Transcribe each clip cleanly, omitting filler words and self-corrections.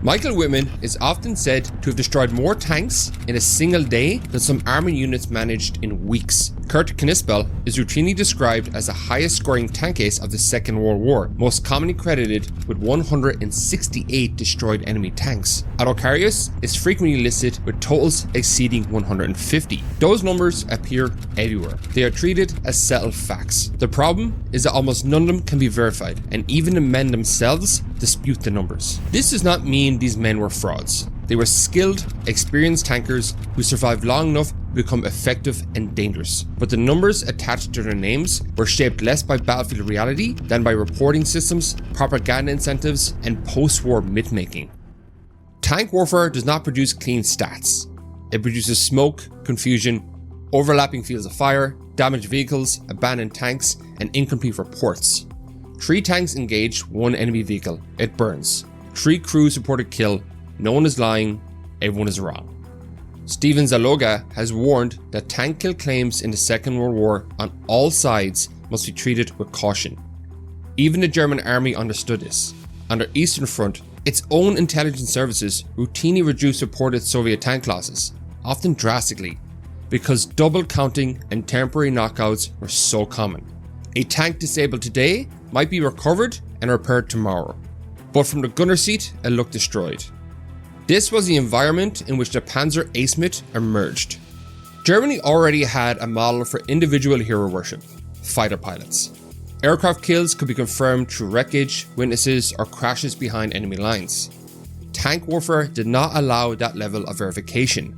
Michael Wittmann is often said to have destroyed more tanks in a single day than some army units managed in weeks. Knispel is routinely described as the highest scoring tank ace of the Second World War, most commonly credited with 168 destroyed enemy tanks. Otto Carius is frequently listed with totals exceeding 150. Those numbers appear everywhere. They are treated as settled facts. The problem is that almost none of them can be verified, and even the men themselves dispute the numbers. This does not mean these men were frauds. They were skilled, experienced tankers who survived long enough to become effective and dangerous. But the numbers attached to their names were shaped less by battlefield reality than by reporting systems, propaganda incentives, and post-war myth-making. Tank warfare does not produce clean stats. It produces smoke, confusion, overlapping fields of fire, damaged vehicles, abandoned tanks, and incomplete reports. 3 tanks engage 1 enemy vehicle, it burns. 3 crews reported kill, no one is lying, everyone is wrong. Steven Zaloga has warned that tank kill claims in the Second World War on all sides must be treated with caution. Even the German army understood this. On their Eastern Front, its own intelligence services routinely reduced reported Soviet tank losses, often drastically, because double counting and temporary knockouts were so common. A tank disabled today might be recovered and repaired tomorrow, but from the gunner seat it looked destroyed. This was the environment in which the Panzer Ace myth emerged. Germany already had a model for individual hero worship: fighter pilots. Aircraft kills could be confirmed through wreckage, witnesses, or crashes behind enemy lines. Tank warfare did not allow that level of verification.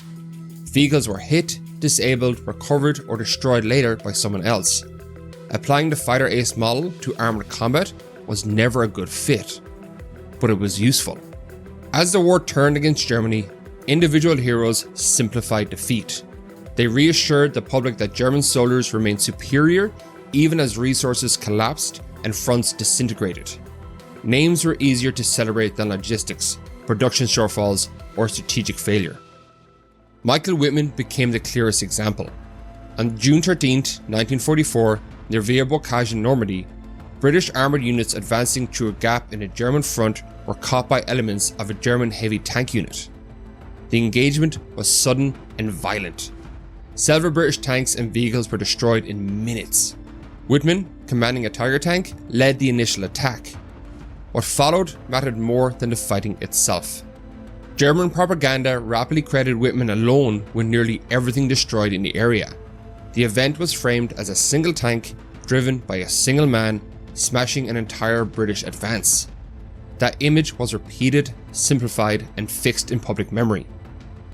Vehicles were hit, disabled, recovered, or destroyed later by someone else. Applying the fighter ace model to armored combat was never a good fit, but it was useful. As the war turned against Germany, individual heroes simplified defeat. They reassured the public that German soldiers remained superior even as resources collapsed and fronts disintegrated. Names were easier to celebrate than logistics, production shortfalls, or strategic failure. Michael Wittmann became the clearest example. On June 13, 1944, near Villers-Bocage in Normandy, British armoured units advancing through a gap in the German front were caught by elements of a German heavy tank unit. The engagement was sudden and violent. Several British tanks and vehicles were destroyed in minutes. Wittmann, commanding a Tiger tank, led the initial attack. What followed mattered more than the fighting itself. German propaganda rapidly credited Wittmann alone with nearly everything destroyed in the area. The event was framed as a single tank driven by a single man smashing an entire British advance. That image was repeated, simplified, and fixed in public memory.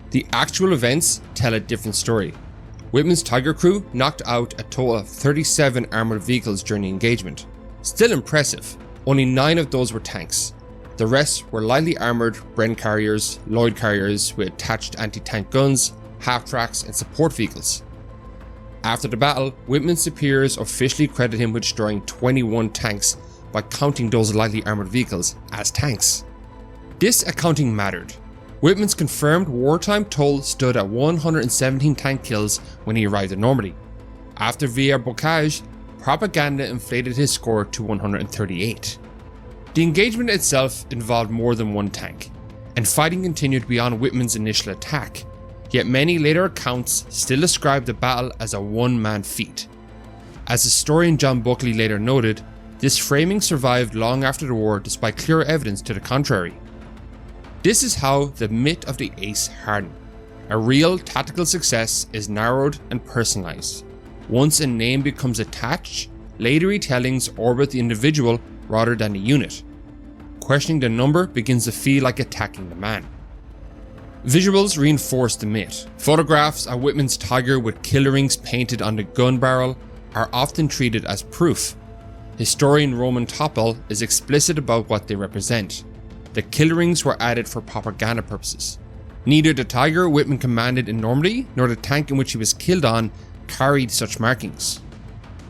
The actual events tell a different story. Wittmann's Tiger crew knocked out a total of 37 armoured vehicles during the engagement. Still impressive, only 9 of those were tanks. The rest were lightly armoured Bren carriers, Lloyd carriers with attached anti-tank guns, half-tracks, and support vehicles. After the battle, Wittmann's superiors officially credited him with destroying 21 tanks by counting those lightly armoured vehicles as tanks. This accounting mattered. Wittmann's confirmed wartime toll stood at 117 tank kills when he arrived in Normandy. After Villers-Bocage, propaganda inflated his score to 138. The engagement itself involved more than one tank, and fighting continued beyond Wittmann's initial attack. Yet many later accounts still describe the battle as a one-man feat. As historian John Buckley later noted, this framing survived long after the war despite clear evidence to the contrary. This is how the myth of the ace hardened. A real tactical success is narrowed and personalized. Once a name becomes attached, later retellings orbit the individual rather than the unit. Questioning the number begins to feel like attacking the man. Visuals reinforce the myth. Photographs of Wittmann's Tiger with killer rings painted on the gun barrel are often treated as proof. Historian Roman Topol is explicit about what they represent. The killer rings were added for propaganda purposes. Neither the Tiger Wittmann commanded in Normandy nor the tank in which he was killed on carried such markings.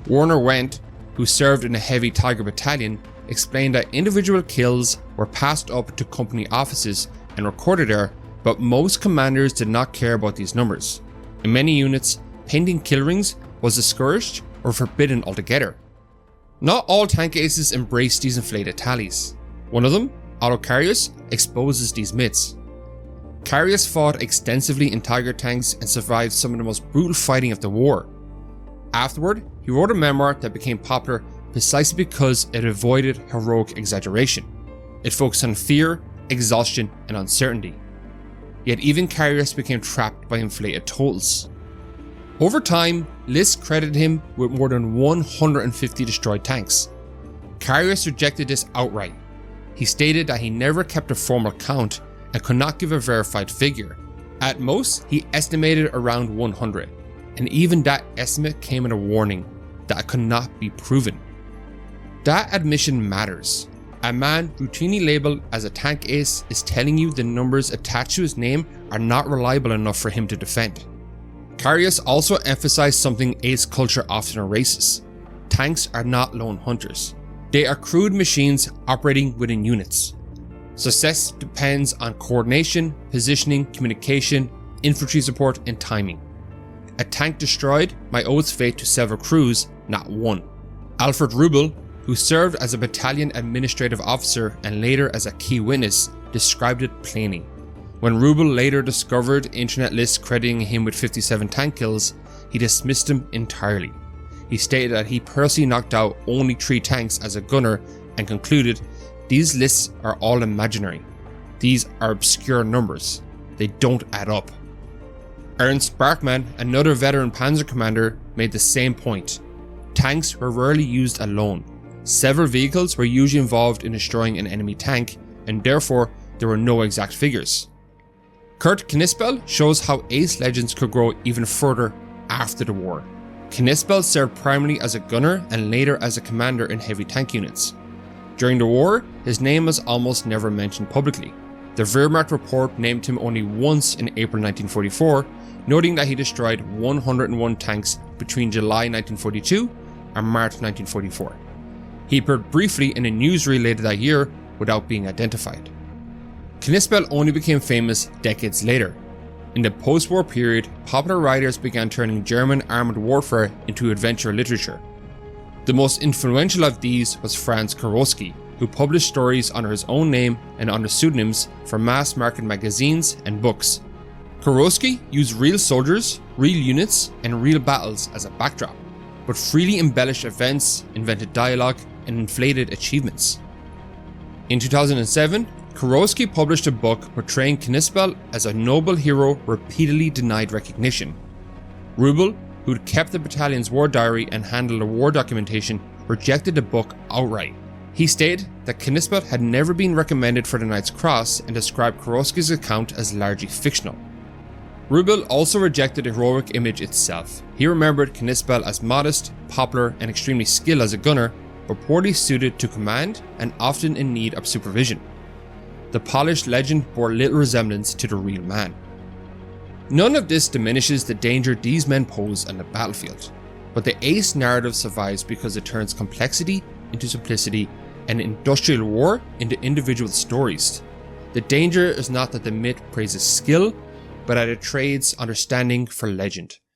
Werner Wendt, who served in a heavy Tiger battalion, explained that individual kills were passed up to company offices and recorded there, but most commanders did not care about these numbers. In many units, painting kill rings was discouraged or forbidden altogether. Not all tank aces embraced these inflated tallies. One of them, Otto Carius, exposes these myths. Carius fought extensively in Tiger tanks and survived some of the most brutal fighting of the war. Afterward, he wrote a memoir that became popular precisely because it avoided heroic exaggeration. It focused on fear, exhaustion, and uncertainty. Yet even Carius became trapped by inflated totals. Over time, lists credited him with more than 150 destroyed tanks. Carius rejected this outright. He stated that he never kept a formal count and could not give a verified figure. At most, he estimated around 100, and even that estimate came with a warning that it could not be proven. That admission matters. A man routinely labeled as a tank ace is telling you the numbers attached to his name are not reliable enough for him to defend. Carius also emphasized something ace culture often erases. Tanks are not lone hunters. They are crewed machines operating within units. Success depends on coordination, positioning, communication, infantry support, and timing. A tank destroyed might owe its fate to several crews, not one. Alfred Rubel, who served as a battalion administrative officer and later as a key witness, described it plainly. When Rubel later discovered internet lists crediting him with 57 tank kills, he dismissed them entirely. He stated that he personally knocked out only 3 tanks as a gunner and concluded, "These lists are all imaginary. These are obscure numbers. They don't add up." Ernst Bachmann, another veteran Panzer commander, made the same point. Tanks were rarely used alone. Several vehicles were usually involved in destroying an enemy tank, and therefore there were no exact figures. Kurt Knispel shows how ace legends could grow even further after the war. Knispel served primarily as a gunner and later as a commander in heavy tank units. During the war, his name was almost never mentioned publicly. The Wehrmacht report named him only once in April 1944, noting that he destroyed 101 tanks between July 1942 and March 1944. He appeared briefly in a newsreel later that year without being identified. Knispel only became famous decades later. In the post-war period, popular writers began turning German armoured warfare into adventure literature. The most influential of these was Franz Kurowski, who published stories under his own name and under pseudonyms for mass-market magazines and books. Kurowski used real soldiers, real units, and real battles as a backdrop, but freely embellished events, invented dialogue, and inflated achievements. In 2007, Kurowski published a book portraying Knispel as a noble hero repeatedly denied recognition. Rubel, who'd kept the battalion's war diary and handled the war documentation, rejected the book outright. He stated that Knispel had never been recommended for the Knight's Cross and described Kurowski's account as largely fictional. Rubel also rejected the heroic image itself. He remembered Knispel as modest, popular, and extremely skilled as a gunner, but poorly suited to command and often in need of supervision. The polished legend bore little resemblance to the real man. None of this diminishes the danger these men pose on the battlefield, but the ace narrative survives because it turns complexity into simplicity and industrial war into individual stories. The danger is not that the myth praises skill, but that it trades understanding for legend.